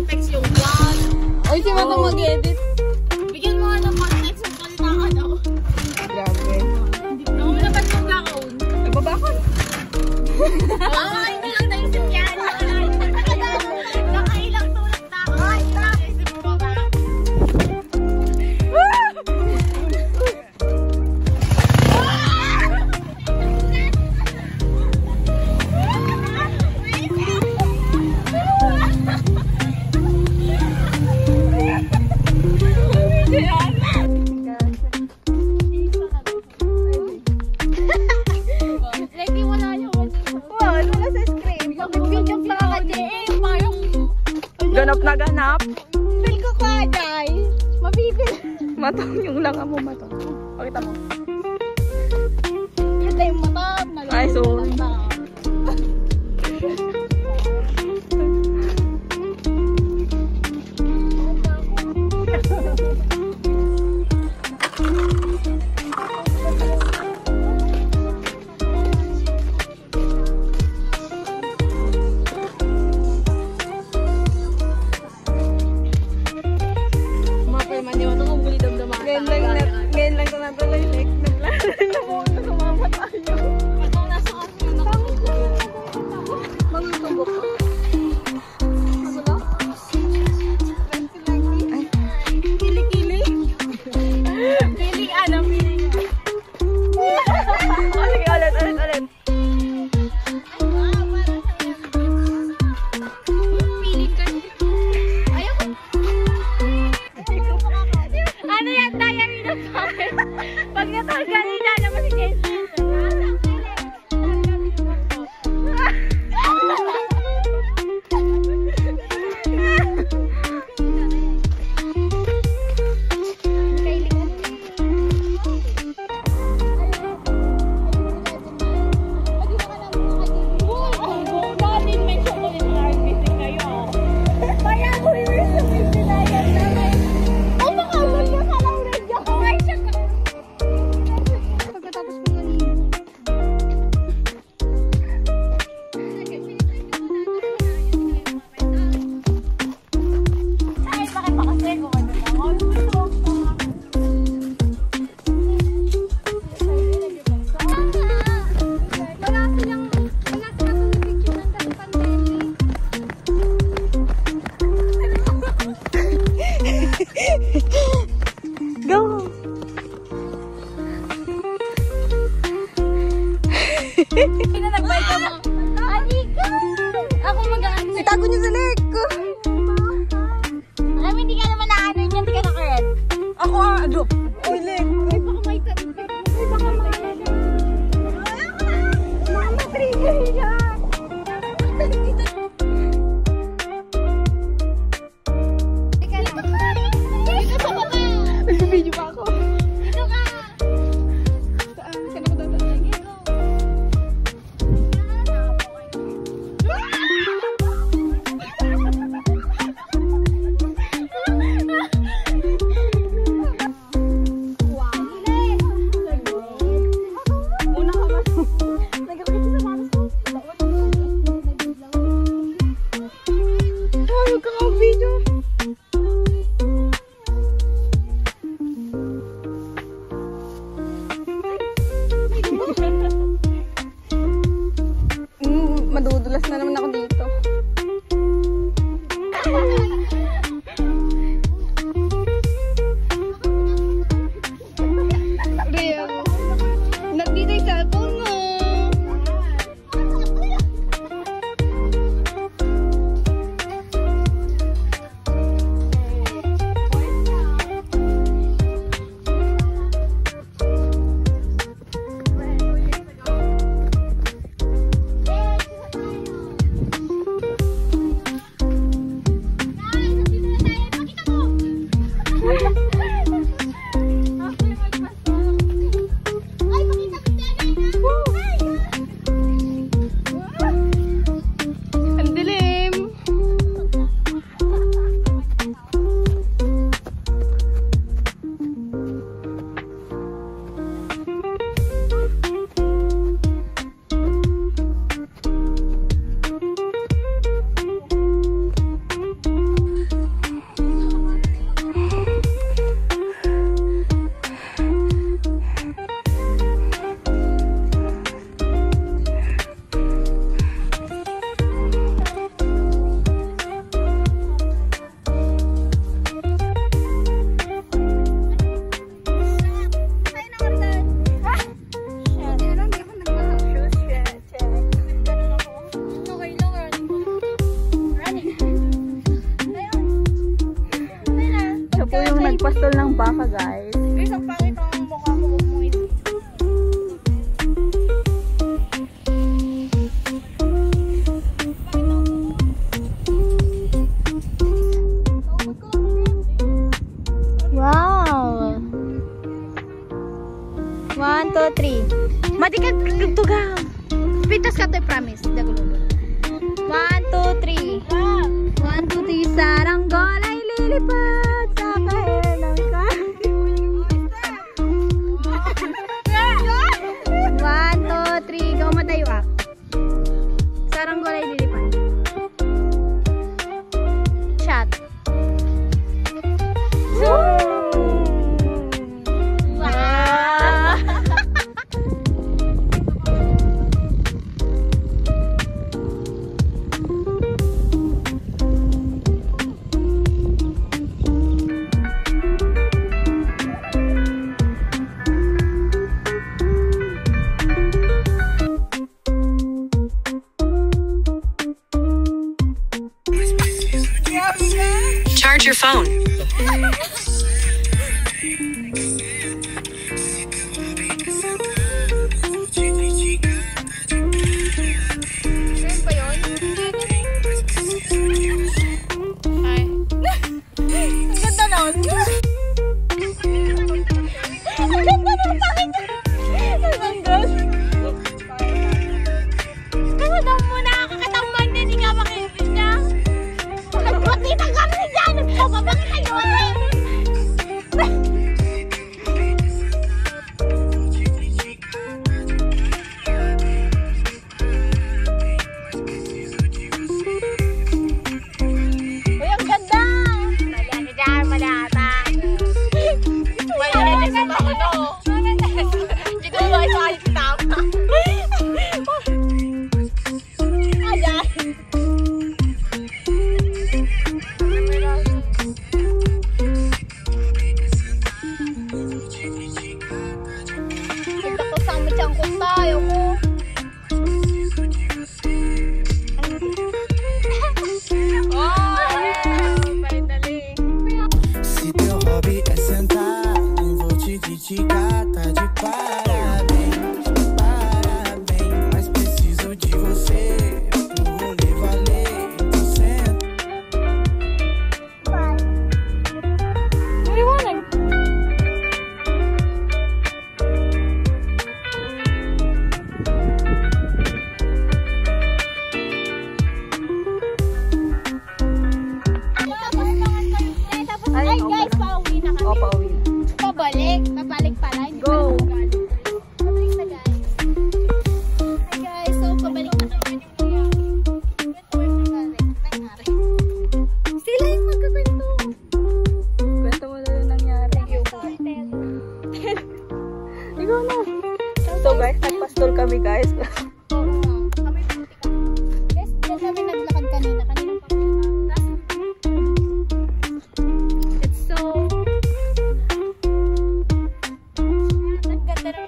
context yung vlog. Oy, si Mato mag-edit. Bigyan mo nga ng context yung salita ka daw. Grabe. Ako mo naman yung gakaon. Nababakon. Ay, hindi lang naisip yan. Nakailang tulad na ako. Ay, naisip mo ba? Ganap na ganap. Feel ko ka, Day. Mabibili. Matong yung langa mo, Matong. Pakita mo. Yun na yung matap. Ay, sorry. Ngayon lang ito natuloy, like, naglalari na mo na sumama tayo. Pag nasa kasi yung nakatulog. Magtutubok ko. Kili-kili. Feeling ano, feeling. Sige, ulit. Feeling ka. Ayoko. Ano yan, diary na sa akin? Pag natanggalin na naman si Jason. Go! Pinanagbay ka mo. Anika! Ako mag-aansin. Itago niyo sa leg ko. Alam, hindi ka naman na-ano yun. Hindi ka na-correct. Ako adop. Uy, leg. Ay, baka may tabi. Ay, baka may tabi. Mama, trigger yan. Dito sa baba. Nag-video pa ako. Dito ka. Saan? Saan ako dadaan? Dito. Una ka ba? Nagkakita sa maras ko. Ay, huwag kang mag-video. Madudulas na naman ako dito. Real. Nandito yung cellphone mo. Nagpastol ng baka, guys. Guys, ang pangit ang mukha ko. Huwag mo ito. Wow! 1, 2, 3. Mati ka tugang. Pitas ka to, promise. Dagulo. 1, 2, 3. 1, 2, 3. Saranggola ay lilipad sa kahelang ka. 1, 2, 3. Go matayo ah. Saranggola ay lilipad. Shot. Charge your phone. Saan pa yun? Ay. Ang ganda nun. Ang ganda nun. Bakit? Ang ganda. Ano daw mo nakakataman na hindi ka makinig niya? Nagpatita ka rin dyan! Bakit kayo? Uy, ang ganda! Malaki dyan, malata. Malaki sa ano? Dito ba sa alis tama? Ayan. Ito ko sa amitsang ko tayo ko. Se teu hobby é sentar, não vou te criticar, tá de parabéns, parabéns. Mas preciso de você pro rolê valer, então senta. Ay guys, pauwi na kami. O, pauwi na. Pabalik. Pabalik pala. Hindi Go. pala pabalik. Pabalik na guys. Hi guys, so pabalik na kami. Nangyari. Sila yung magkakwento. Kwento mo na yung nangyari. Ikaw na. So guys, nagpastol kami guys. Kami puti ka. Guys, dyan kami naglakad kanina. Kanina pa kami. It's so... Ang ganda rin.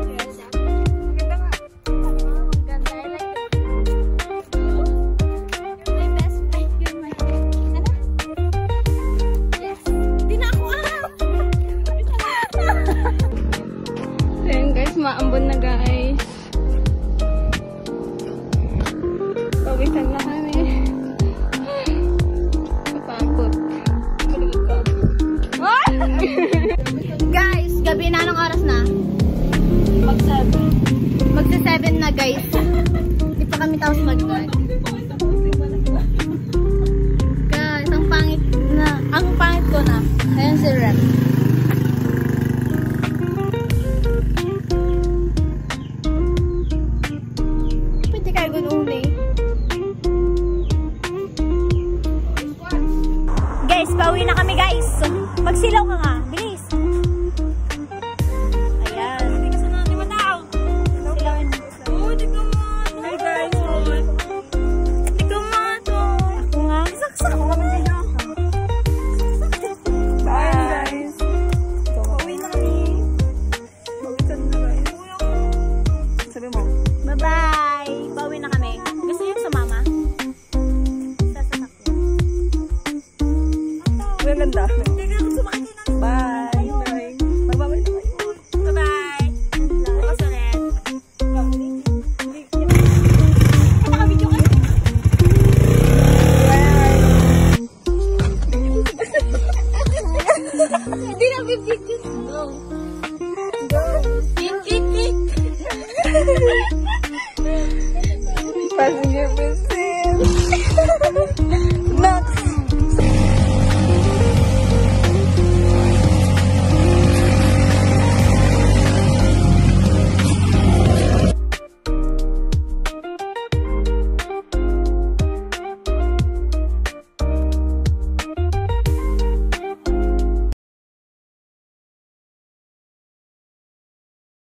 Yes. Ang ganda nga. Ang ganda. I like it. You're my best friend. You're my... Ano? Yes. Di na ako Ayan guys, maambon na guys. Pawisan na kami. Kapagod. Guys, gabi na. Anong oras na? Magsa-7 na guys. Hindi pa kami tapos mag-vlog. Guys, ang pangit ko na. Ayan si Rem. Pwede kayo ganoon eh. Guys, pauwi na kami guys. Magsilaw ka nga. Bilis. Ayan. Hindi ka sana natin matao. Silawin mo. Oh, di ka man. Hi guys. Di ka man. Ako nga. Saksak ako kami dyan. Bye guys. Pauwi na kami. Pawisan na guys. Sabi mo. Bye-bye. Pauwi na kami. Gusto niyo sumama? Sa sasakyan. Uy, maganda. Kaya gusto makita ng Bye.